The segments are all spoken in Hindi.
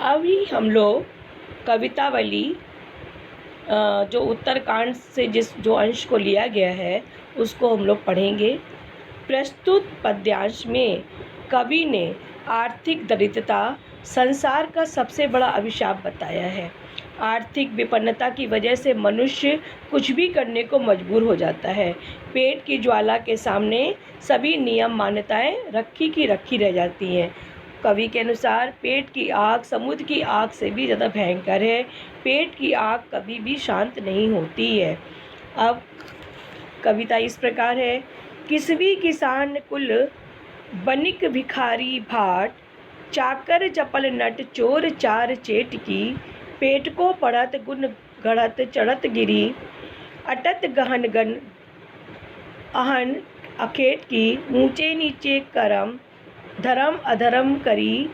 अभी हम लोग कवितावली जो उत्तरकांड से जो अंश को लिया गया है उसको हम लोग पढ़ेंगे। प्रस्तुत पद्यांश में कवि ने आर्थिक दरिद्रता संसार का सबसे बड़ा अभिशाप बताया है। आर्थिक विपन्नता की वजह से मनुष्य कुछ भी करने को मजबूर हो जाता है। पेट की ज्वाला के सामने सभी नियम मान्यताएं रखी की रखी रह जाती हैं। कवि के अनुसार पेट की आग समुद्र की आग से भी ज़्यादा भयंकर है। पेट की आग कभी भी शांत नहीं होती है। अब कविता इस प्रकार है। किसवी किसान कुल बनिक भिखारी भाट, चाकर चपल नट चोर चार चेट की, पेट को पढ़त गुण गढ़त चढ़त गिरी, अटत गहन गन अहन अखेट की, ऊंचे नीचे करम धर्म अधर्म करी,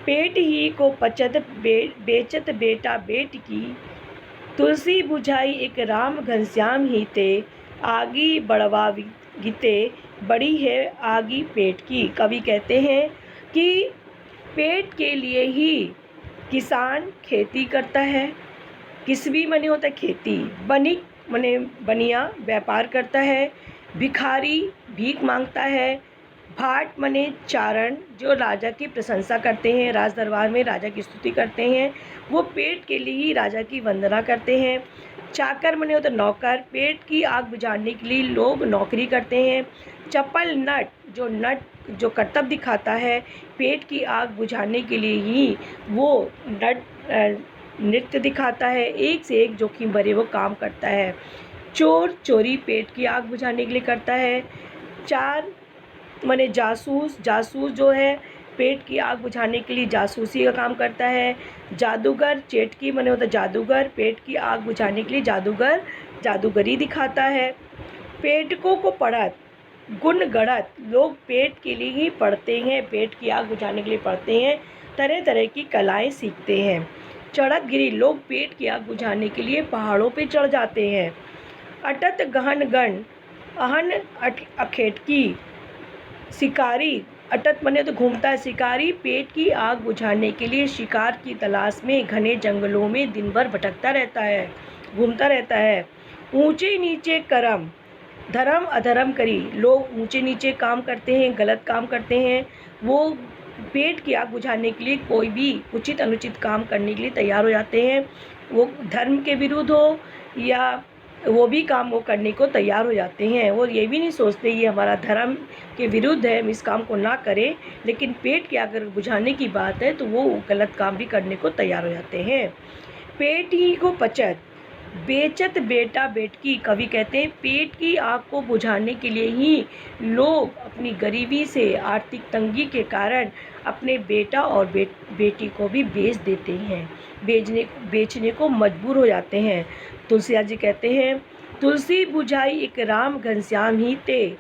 पेट ही को पचत बेचत बेटा बेट की, तुलसी बुझाई एक राम घनश्याम ही ते, आगी बढ़वा गीते बड़ी है आगी पेट की। कवि कहते हैं कि पेट के लिए ही किसान खेती करता है। किसवी मने होता है खेती, बनिक मने बनिया व्यापार करता है, भिखारी भीख मांगता है, भाट मने चारण जो राजा की प्रशंसा करते हैं, राज दरबार में राजा की स्तुति करते हैं, वो पेट के लिए ही राजा की वंदना करते हैं। चाकर मने होता नौकर, पेट की आग बुझाने के लिए लोग नौकरी करते हैं। चपल नट जो करतब दिखाता है, पेट की आग बुझाने के लिए ही वो नृत्य दिखाता है, एक से एक जोखिम भरे वो काम करता है। चोर चोरी पेट की आग बुझाने के लिए करता है। चार माने जासूस जो है पेट की आग बुझाने के लिए जासूसी का काम करता है। जादूगर चेटकी माने होता जादूगर, पेट की आग बुझाने के लिए जादूगर जादूगरी दिखाता है। पेटकों को पढ़त गुण गढ़त, लोग पेट के लिए ही पढ़ते हैं, पेट की आग बुझाने के लिए पढ़ते हैं, तरह तरह की कलाएं सीखते हैं। चढ़त गिरी, लोग पेट की आग बुझाने के लिए पहाड़ों पे चढ़ जाते हैं। अटत गहन गण अहन अखेटकी, शिकारी अटत मने तो घूमता है, शिकारी पेट की आग बुझाने के लिए शिकार की तलाश में घने जंगलों में दिन भर भटकता रहता है, घूमता रहता है। ऊंचे नीचे करम धर्म अधर्म करी, लोग ऊंचे नीचे काम करते हैं, गलत काम करते हैं, वो पेट की आग बुझाने के लिए कोई भी उचित अनुचित काम करने के लिए तैयार हो जाते हैं। वो धर्म के विरुद्ध हो या वो भी काम वो करने को तैयार हो जाते हैं। वो ये भी नहीं सोचते ये हमारा धर्म के विरुद्ध है, हम इस काम को ना करें, लेकिन पेट की आग बुझाने की बात है तो वो गलत काम भी करने को तैयार हो जाते हैं। पेट ही को पचत बेचत बेटा बेटकी, कवि कहते हैं पेट की आग को बुझाने के लिए ही लोग अपनी गरीबी से आर्थिक तंगी के कारण अपने बेटा और बेटी को भी बेच देते हैं, बेचने को मजबूर हो जाते हैं। तुलसीदास जी कहते हैं तुलसी बुझाई एक राम घनश्याम ही ते,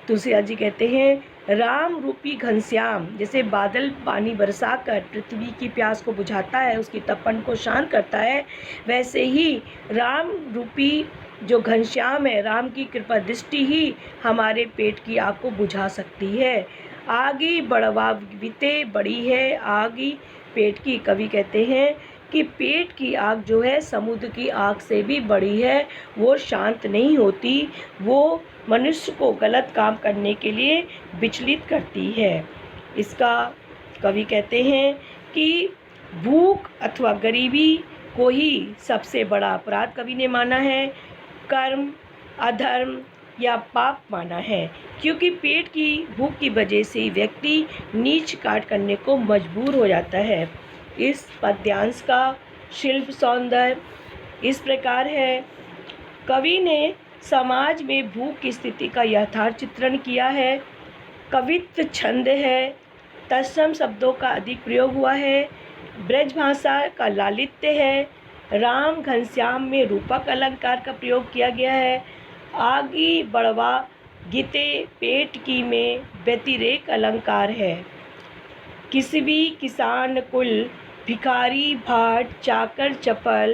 तुलसीदास जी कहते हैं राम रूपी घनश्याम जैसे बादल पानी बरसाकर पृथ्वी की प्यास को बुझाता है, उसकी तपन को शांत करता है, वैसे ही राम रूपी जो घनश्याम है, राम की कृपा दृष्टि ही हमारे पेट की आग को बुझा सकती है। आगे बढ़वा बीते बड़ी है आगी पेट की, कवि कहते हैं कि पेट की आग जो है समुद्र की आग से भी बड़ी है, वो शांत नहीं होती, वो मनुष्य को गलत काम करने के लिए विचलित करती है। इसका कवि कहते हैं कि भूख अथवा गरीबी को ही सबसे बड़ा अपराध कवि ने माना है, कर्म अधर्म या पाप माना है, क्योंकि पेट की भूख की वजह से व्यक्ति नीच कार्य करने को मजबूर हो जाता है। इस पद्यांश का शिल्प सौंदर्य इस प्रकार है। कवि ने समाज में भूख की स्थिति का यथार्थ चित्रण किया है। कवित्व छंद है, तत्सम शब्दों का अधिक प्रयोग हुआ है, ब्रज भाषा का लालित्य है, राम घनश्याम में रूपक अलंकार का प्रयोग किया गया है, आगी बढ़वा गीते पेट की में व्यतिरेक अलंकार है। किसवी किसान कुल भिखारी भाट चाकर चपल,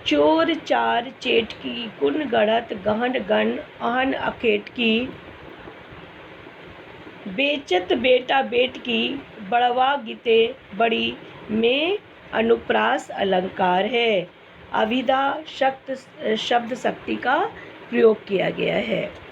चोर चार चेटकी, गुण गढ़त गहन गण अहन अखेटकी, बेचत बेटा बेटकी, बढ़वा गीते बड़ी में अनुप्रास अलंकार है। अभिधा शब्द शक्ति का प्रयोग किया गया है।